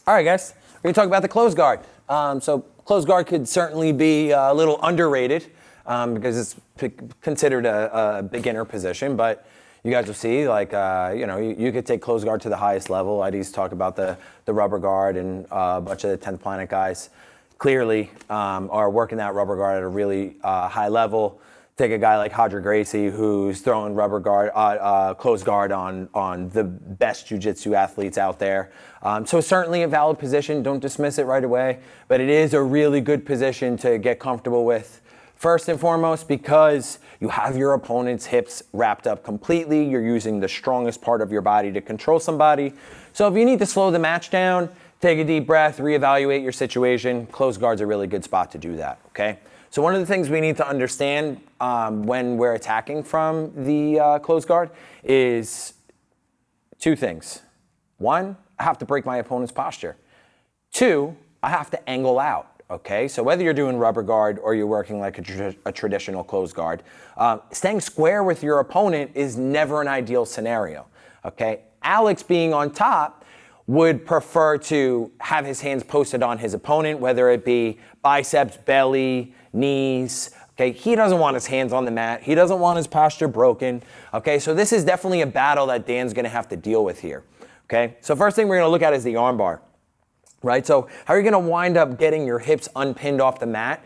All right, guys, we're going to talk about the closed guard. So closed guard could certainly be a little underrated because it's considered a beginner position, but you guys will see, like, you could take closed guard to the highest level. ID's talk about the rubber guard, and a bunch of the 10th Planet guys clearly are working that rubber guard at a really high level. Take a guy like Roger Gracie, who's throwing rubber guard, closed guard on the best jiu-jitsu athletes out there. So certainly a valid position. Don't dismiss it right away, but it is a really good position to get comfortable with. First and foremost, because you have your opponent's hips wrapped up completely. You're using the strongest part of your body to control somebody. So if you need to slow the match down, take a deep breath, reevaluate your situation. Closed guard's a really good spot to do that, okay? So one of the things we need to understand when we're attacking from the closed guard is two things. One, I have to break my opponent's posture. Two, I have to angle out. Okay, so whether you're doing rubber guard or you're working like a traditional closed guard, staying square with your opponent is never an ideal scenario. Okay, Alex being on top would prefer to have his hands posted on his opponent, whether it be biceps, belly, knees. Okay, he doesn't want his hands on the mat. He doesn't want his posture broken. Okay, so this is definitely a battle that Dan's gonna have to deal with here. Okay, so first thing we're gonna look at is the arm bar. Right, so how you're gonna wind up getting your hips unpinned off the mat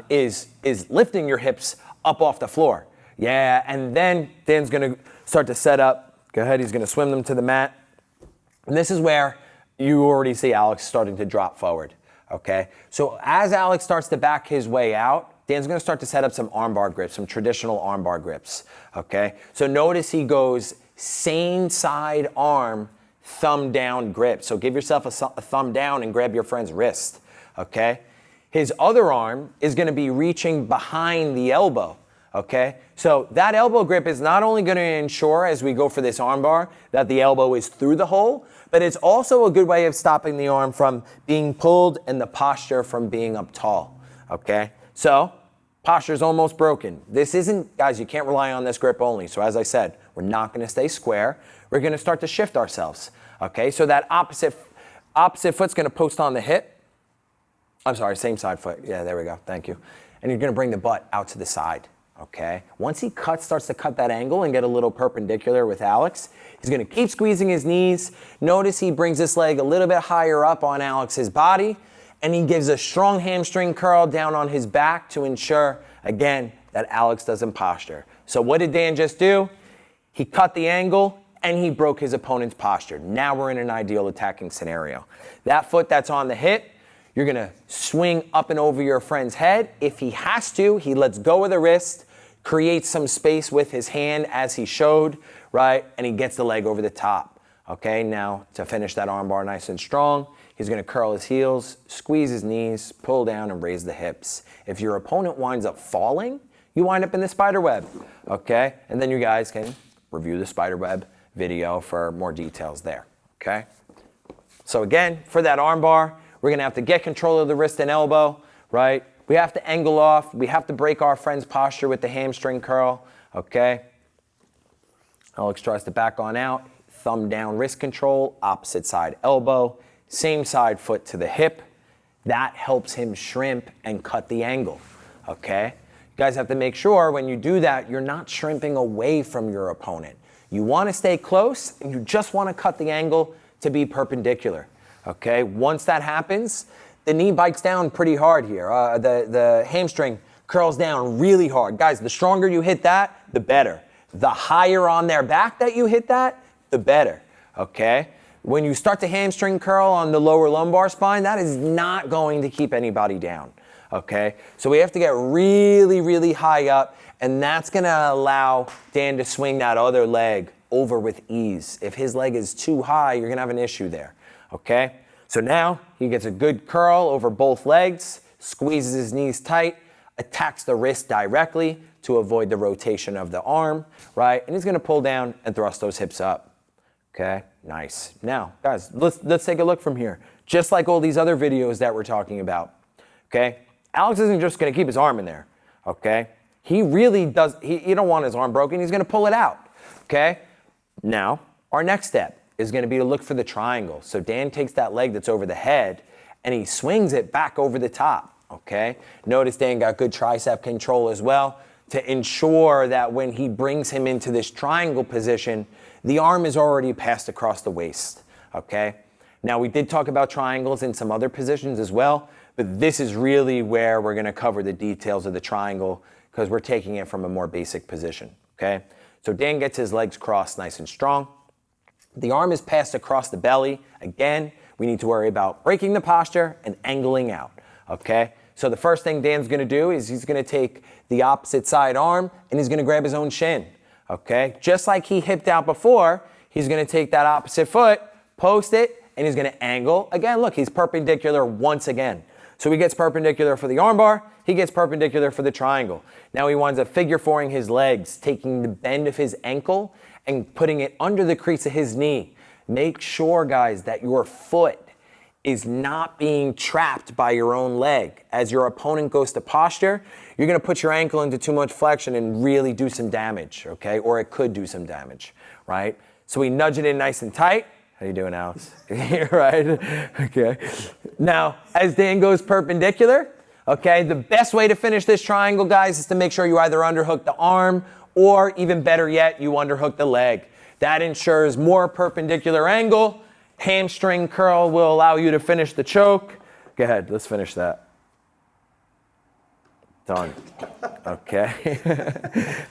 is lifting your hips up off the floor. Yeah, and then Dan's gonna start to set up. Go ahead, he's gonna swim them to the mat. And this is where you already see Alex starting to drop forward, okay? So as Alex starts to back his way out, Dan's gonna start to set up some armbar grips, some traditional armbar grips, okay? So notice he goes same side arm, thumb down grip. So give yourself a thumb down and grab your friend's wrist, okay? His other arm is gonna be reaching behind the elbow, okay? So that elbow grip is not only gonna ensure as we go for this arm bar that the elbow is through the hole, but it's also a good way of stopping the arm from being pulled and the posture from being up tall, okay? So posture's almost broken. This isn't, guys, you can't rely on this grip only. So as I said, we're not gonna stay square. We're gonna start to shift ourselves, okay? So that opposite foot's gonna post on the hip. I'm sorry, same side foot. Yeah, there we go, thank you. And you're gonna bring the butt out to the side, okay? Once he starts to cut that angle and get a little perpendicular with Alex, he's gonna keep squeezing his knees. Notice he brings this leg a little bit higher up on Alex's body, and he gives a strong hamstring curl down on his back to ensure, again, that Alex doesn't posture. So what did Dan just do? He cut the angle and he broke his opponent's posture. Now we're in an ideal attacking scenario. That foot that's on the hip, you're gonna swing up and over your friend's head. If he has to, he lets go of the wrist, creates some space with his hand as he showed, right? And he gets the leg over the top. Okay, now to finish that arm bar nice and strong, he's gonna curl his heels, squeeze his knees, pull down and raise the hips. If your opponent winds up falling, you wind up in the spider web, okay? And then you guys can review the spider web video for more details there, okay? So again, for that arm bar, we're gonna have to get control of the wrist and elbow, right? We have to angle off. We have to break our friend's posture with the hamstring curl, okay? Alex tries to back on out, thumb down wrist control, opposite side elbow, same side foot to the hip. That helps him shrimp and cut the angle, okay? You guys have to make sure when you do that, you're not shrimping away from your opponent. You want to stay close, and you just want to cut the angle to be perpendicular, okay? Once that happens, the knee bikes down pretty hard here. The hamstring curls down really hard. Guys, the stronger you hit that, the better. The higher on their back that you hit that, the better, okay? When you start to hamstring curl on the lower lumbar spine, that is not going to keep anybody down, okay? So we have to get really, really high up, and that's gonna allow Dan to swing that other leg over with ease. If his leg is too high, you're gonna have an issue there, okay? So now he gets a good curl over both legs, squeezes his knees tight, attacks the wrist directly to avoid the rotation of the arm, right? And he's gonna pull down and thrust those hips up, okay? Nice. Now, guys, let's take a look from here. Just like all these other videos that we're talking about, okay? Alex isn't just gonna keep his arm in there, okay? He really does, you don't want his arm broken, he's gonna pull it out, okay? Now, our next step, is going to be to look for the triangle. So Dan takes that leg that's over the head and he swings it back over the top, okay? Notice Dan got good tricep control as well to ensure that when he brings him into this triangle position, the arm is already passed across the waist, okay? Now, we did talk about triangles in some other positions as well, but this is really where we're going to cover the details of the triangle because we're taking it from a more basic position, okay? So Dan gets his legs crossed nice and strong. The arm is passed across the belly. Again, we need to worry about breaking the posture and angling out, okay? So the first thing Dan's going to do is he's going to take the opposite side arm and he's going to grab his own shin, okay? Just like he hipped out before, he's going to take that opposite foot, post it, and he's going to angle. Again, look, he's perpendicular once again. So he gets perpendicular for the armbar, he gets perpendicular for the triangle. Now he winds up figure fouring his legs, taking the bend of his ankle and putting it under the crease of his knee. Make sure, guys, that your foot is not being trapped by your own leg. As your opponent goes to posture, you're going to put your ankle into too much flexion and really do some damage, okay? Or it could do some damage, right? So we nudge it in nice and tight. How you doing, Alex? Right? Okay. Now, as Dan goes perpendicular, okay, the best way to finish this triangle, guys, is to make sure you either underhook the arm or, even better yet, you underhook the leg. That ensures more perpendicular angle. Hamstring curl will allow you to finish the choke. Go ahead, let's finish that. Done. Okay.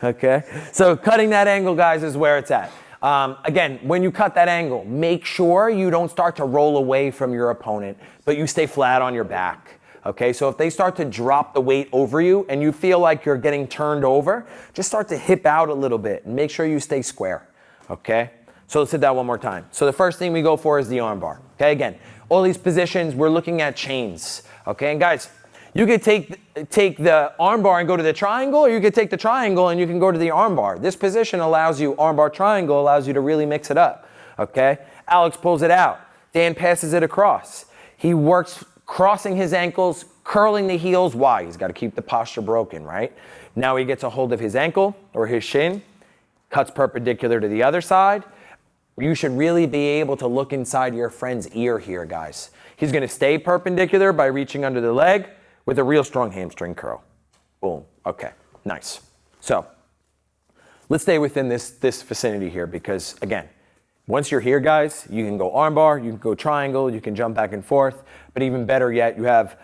Okay. So cutting that angle, guys, is where it's at. Again, when you cut that angle, make sure you don't start to roll away from your opponent, but you stay flat on your back. Okay, so if they start to drop the weight over you and you feel like you're getting turned over, just start to hip out a little bit and make sure you stay square. Okay, so let's hit that one more time. So the first thing we go for is the arm bar. Okay, again, all these positions, we're looking at chains. Okay, and guys, you could take the arm bar and go to the triangle, or you could take the triangle and you can go to the arm bar. This position allows you, arm bar triangle allows you to really mix it up. Okay, Alex pulls it out. Dan passes it across. He works crossing his ankles, curling the heels. Why? He's got to keep the posture broken, right? Now he gets a hold of his ankle or his shin, cuts perpendicular to the other side. You should really be able to look inside your friend's ear here, guys. He's going to stay perpendicular by reaching under the leg with a real strong hamstring curl. Boom. Okay, nice. So let's stay within this vicinity here because, again, once you're here, guys, you can go arm bar, you can go triangle, you can jump back and forth, but even better yet, you have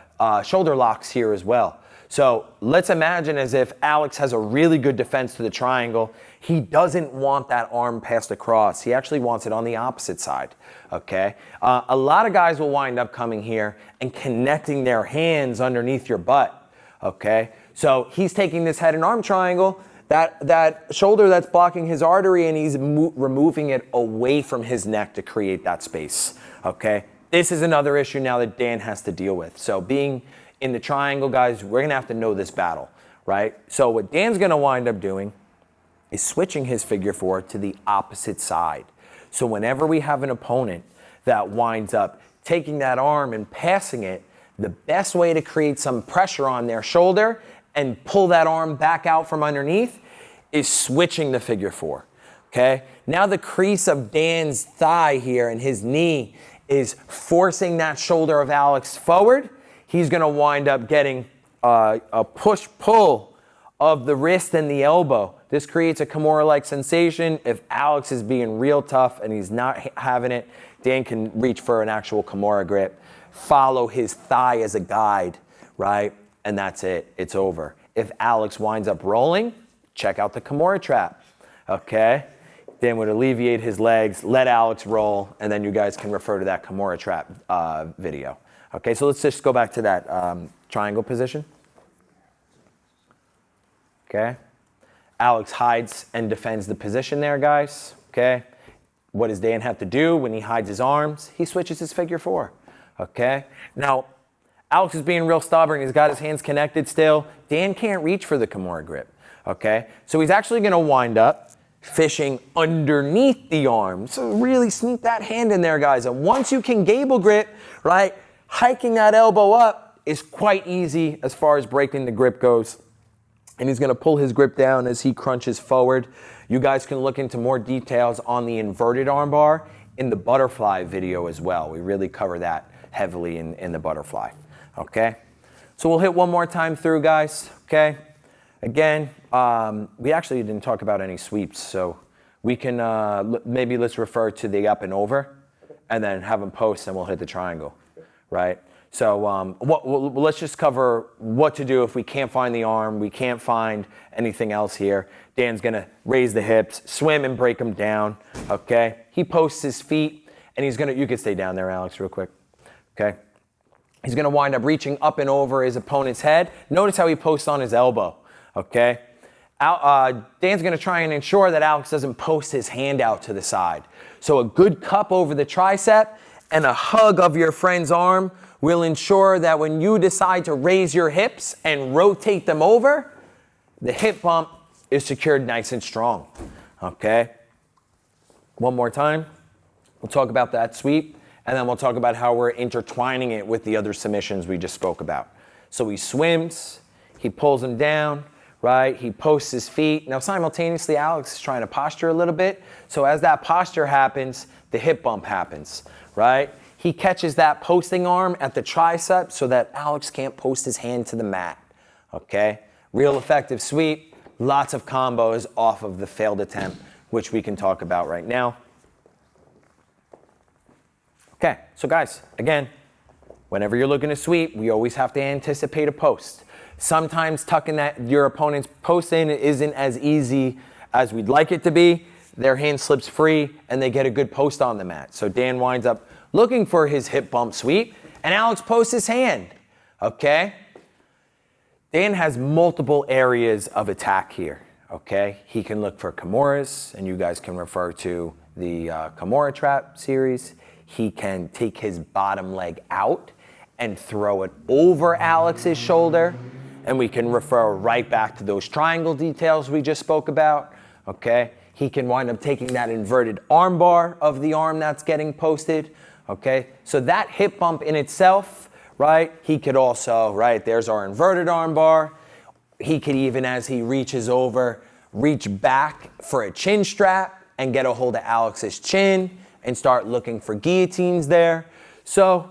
shoulder locks here as well. So let's imagine as if Alex has a really good defense to the triangle. He doesn't want that arm passed across. He actually wants it on the opposite side, okay? A lot of guys will wind up coming here and connecting their hands underneath your butt, okay? So he's taking this head and arm triangle, that shoulder that's blocking his artery, and he's removing it away from his neck to create that space, okay? This is another issue now that Dan has to deal with. So being in the triangle, guys, we're going to have to know this battle, right? So what Dan's going to wind up doing is switching his figure four to the opposite side. So whenever we have an opponent that winds up taking that arm and passing it, the best way to create some pressure on their shoulder and pull that arm back out from underneath is switching the figure four, okay? Now the crease of Dan's thigh here and his knee is forcing that shoulder of Alex forward. He's going to wind up getting a push-pull of the wrist and the elbow. This creates a Kimura-like sensation. If Alex is being real tough and he's not having it, Dan can reach for an actual Kimura grip. Follow his thigh as a guide, right? And that's it. It's over. If Alex winds up rolling, check out the Kimura trap, okay? Dan would alleviate his legs, let Alex roll, and then you guys can refer to that Kimura trap video. Okay, so let's just go back to that triangle position. Okay. Alex hides and defends the position there, guys. Okay. What does Dan have to do when he hides his arms? He switches his figure four. Okay. Now, Alex is being real stubborn. He's got his hands connected still. Dan can't reach for the Kimura grip. Okay. So he's actually going to wind up fishing underneath the arm. So really sneak that hand in there, guys. And once you can gable grip, right, hiking that elbow up is quite easy as far as breaking the grip goes. And he's going to pull his grip down as he crunches forward. You guys can look into more details on the inverted armbar in the butterfly video as well. We really cover that heavily in the butterfly, okay? So we'll hit one more time through, guys, okay? Again, we actually didn't talk about any sweeps, so we can, maybe let's refer to the up and over, and then have them post, and we'll hit the triangle, right? So let's just cover what to do if we can't find the arm, we can't find anything else here. Dan's gonna raise the hips, swim and break them down, okay? He posts his feet, and he's gonna, you can stay down there, Alex, real quick, okay? He's gonna wind up reaching up and over his opponent's head. Notice how he posts on his elbow, okay? Dan's gonna try and ensure that Alex doesn't post his hand out to the side. So a good cup over the tricep and a hug of your friend's arm will ensure that when you decide to raise your hips and rotate them over, the hip bump is secured nice and strong, okay? One more time. We'll talk about that sweep, and then we'll talk about how we're intertwining it with the other submissions we just spoke about. So he swims, he pulls him down, right? He posts his feet. Now simultaneously, Alex is trying to posture a little bit. So as that posture happens, the hip bump happens, right? He catches that posting arm at the tricep so that Alex can't post his hand to the mat, okay? Real effective sweep, lots of combos off of the failed attempt, which we can talk about right now. Okay, so guys, again, whenever you're looking to sweep, we always have to anticipate a post. Sometimes tucking your opponent's post in isn't as easy as we'd like it to be. Their hand slips free and they get a good post on the mat. So Dan winds up looking for his hip bump sweep, and Alex posts his hand, okay? Dan has multiple areas of attack here, okay? He can look for Kimuras, and you guys can refer to the Kimura trap series. He can take his bottom leg out and throw it over Alex's shoulder, and we can refer right back to those triangle details we just spoke about, okay? He can wind up taking that inverted arm bar of the arm that's getting posted, okay? So that hip bump in itself, right? He could also, right, there's our inverted arm bar. He could even, as he reaches over, reach back for a chin strap and get a hold of Alex's chin and start looking for guillotines there. So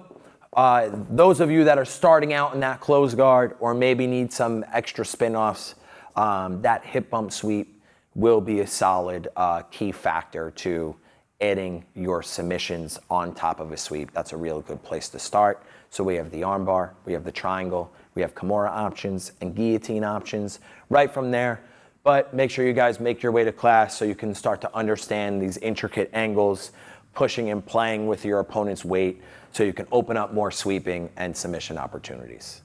those of you that are starting out in that close guard or maybe need some extra spin-offs, that hip bump sweep will be a solid key factor to adding your submissions on top of a sweep. That's a real good place to start. So we have the arm bar, we have the triangle, we have Kimura options and guillotine options right from there. But make sure you guys make your way to class so you can start to understand these intricate angles, pushing and playing with your opponent's weight so you can open up more sweeping and submission opportunities.